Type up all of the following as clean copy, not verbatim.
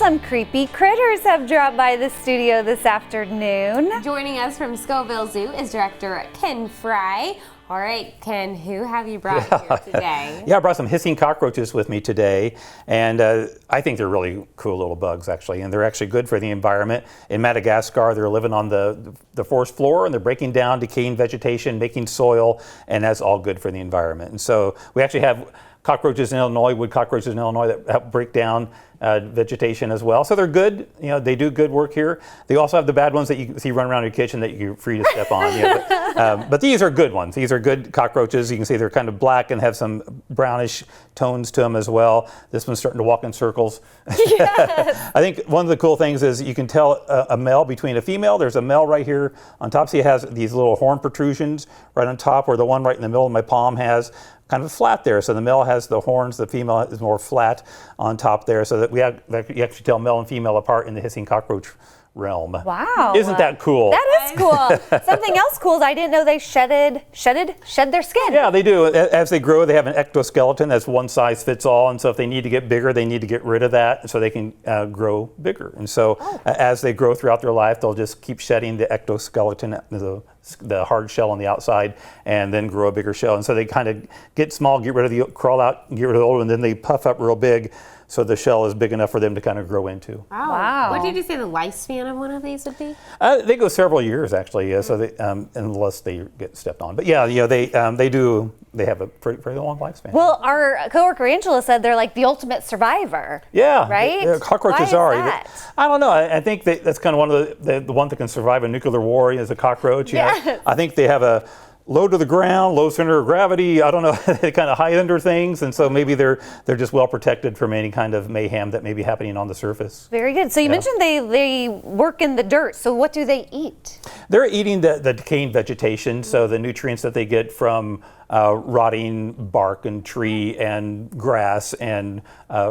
some creepy critters have dropped by the studio this afternoon. Joining us from Scovill Zoo is director Ken Fry. All right, Ken, who have you brought here today? Yeah, I brought some hissing cockroaches with me today, and I think they're really cool little bugs, actually, and they're actually good for the environment. In Madagascar, they're living on the forest floor, and they're breaking down decaying vegetation, making soil, and that's all good for the environment. And so we actually have cockroaches in Illinois, wood cockroaches in Illinois that help break down vegetation as well. So they're good, they do good work here. They also have the bad ones that you see run around your kitchen that you're free to step on. But these are good ones. These are good cockroaches. You can see they're kind of black and have some brownish tones to them as well. This one's starting to walk in circles. Yes. I think one of the cool things is you can tell a male between a female. There's a male right here on top. See, it has these little horn protrusions right on top, where the one right in the middle of my palm has kind of flat there. So the male has the horns, the female is more flat on top there, so that you actually tell male and female apart in the hissing cockroach realm. Wow. Isn't that cool? That is cool. Something else cool is I didn't know they shed their skin. Yeah, they do. As they grow, they have an ectoskeleton that's one size fits all, and so if they need to get bigger, they need to get rid of that so they can grow bigger. And so as they grow throughout their life, they'll just keep shedding the ectoskeleton, the hard shell on the outside, and then grow a bigger shell. And so they kind of get small, get rid of the, crawl out, get rid of the old, and then they puff up real big, so the shell is big enough for them to kind of grow into. Wow. What did you say the lifespan of one of these would be? They go several years, actually, so they, unless they get stepped on. But yeah, they have a pretty long lifespan. Well, our coworker Angela said they're like the ultimate survivor. Yeah, right. Cockroaches Why are. is that? I don't know. I think that's kind of one of the one that can survive a nuclear war is a cockroach. Yes. I think they have a low to the ground, low center of gravity. I don't know. They kind of hide under things, and so maybe they're just well protected from any kind of mayhem that may be happening on the surface. Very good. So you mentioned they work in the dirt. So what do they eat? They're eating the decaying vegetation, so the nutrients that they get from rotting bark and tree and grass and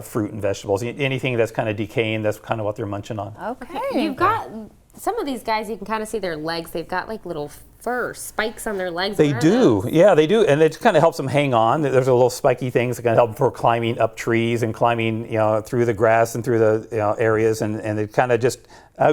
fruit and vegetables. Anything that's kind of decaying, that's kind of what they're munching on. Okay. You've got some of these guys, you can kind of see their legs. They've got like little fur spikes on their legs. They do. Yeah, they do. And it kind of helps them hang on. There's a little spiky things that can help them for climbing up trees and climbing, through the grass and through the areas. And it kind of just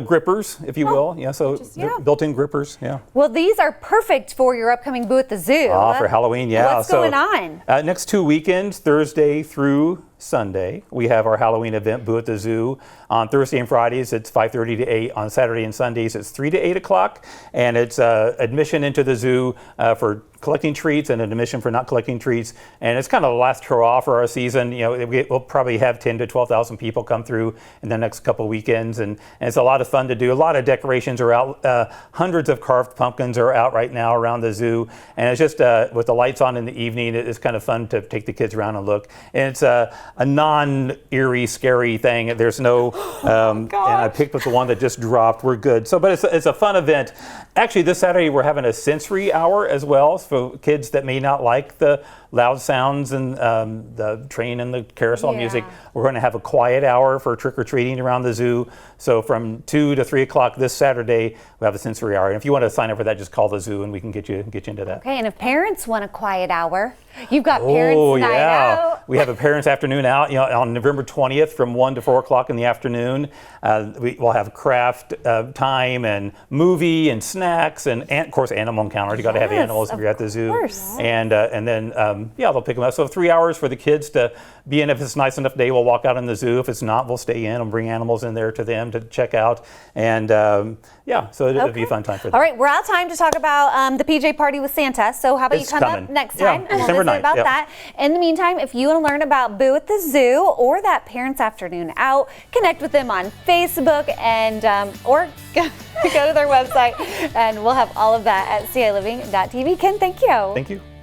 grippers, if you will. They're built-in grippers. Yeah. Well, these are perfect for your upcoming Boo at the Zoo. For Halloween, yeah. What's going on? Next 2 weekends, Thursday through Sunday, we have our Halloween event, Boo at the Zoo. On Thursday and Fridays, it's 5:30 to 8. On Saturday and Sundays, it's 3 to 8 o'clock. And it's admission into the zoo for collecting treats and an admission for not collecting treats. And it's kind of the last hurrah for our season. We'll probably have 10 to 12,000 people come through in the next couple of weekends. And it's a lot of fun to do. A lot of decorations are out. Hundreds of carved pumpkins are out right now around the zoo. And it's just with the lights on in the evening, it's kind of fun to take the kids around and look. And it's a non-eerie, scary thing. There's no, and I picked up the one that just dropped. We're good. But it's a fun event. Actually, this Saturday, we're having a sensory hour as well for kids that may not like the loud sounds and the train and the carousel music. We're going to have a quiet hour for trick-or-treating around the zoo. So from 2 to 3 o'clock this Saturday, we have a sensory hour. And if you want to sign up for that, just call the zoo and we can get you into that. Okay, and if parents want a quiet hour, you've got Parents Night Out. We have a Parents Afternoon Out on November 20th from 1 to 4 o'clock in the afternoon. We'll have craft time and movie and snacks and of course animal encounters. You got to have animals if you're at the zoo. And then they'll pick them up. So 3 hours for the kids to be in. If it's a nice enough day, we'll walk out in the zoo. If it's not, we'll stay in and bring animals in there to them to check out. And so it'll be a fun time for them. All right, we're out of time to talk about the PJ Party with Santa. So how about It's you come coming. up next time and we'll December visit 9th, about that. In the meantime, if you want to learn about Boo at the Zoo or that Parents Afternoon Out, connect with them on Facebook and or go to their website, and we'll have all of that at ciliving.tv. Ken, thank you. Thank you.